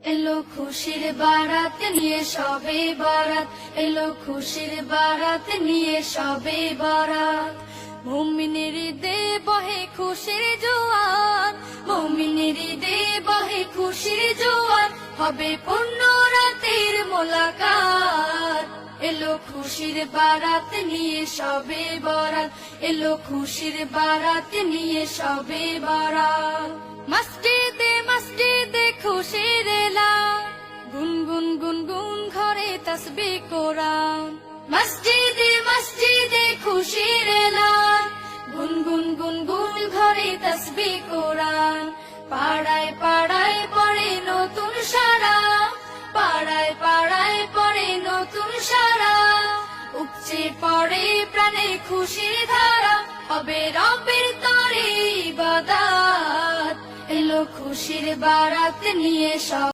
এলো খুশির বারাত নিয়ে সবে বরাত, এলো খুশির বারাত নিয়ে সবে বরাত। মুমিনের ঈদে বহে খুশির জোয়ার, মুমিনের ঈদে বহে খুশির জোয়ার, হবে পূর্ণ রাতের মোলাকাত। এলো খুশির বারাত নিয়ে সবে বরাত, এলো খুশির বারাত নিয়ে সবে বরাত। মসজিদে মসজিদে খুশির এলান, গুনগুন গুনগুন ঘরে তাসবিহ কোরআন। মসজিদে মসজিদে খুশির এলান, গুনগুন গুনগুন ঘরে তাসবিহ কোরআন। পাড়ায় পাড়ায় পড়ে নতুন সারা, পাড়ায় পাড়ায় পড়ে নতুন সারা। উপচে পড়ে প্রাণে খুশির ধারা, হবে রবের তরে ইবাদত। এলো খুশির বারাত নিয়ে সব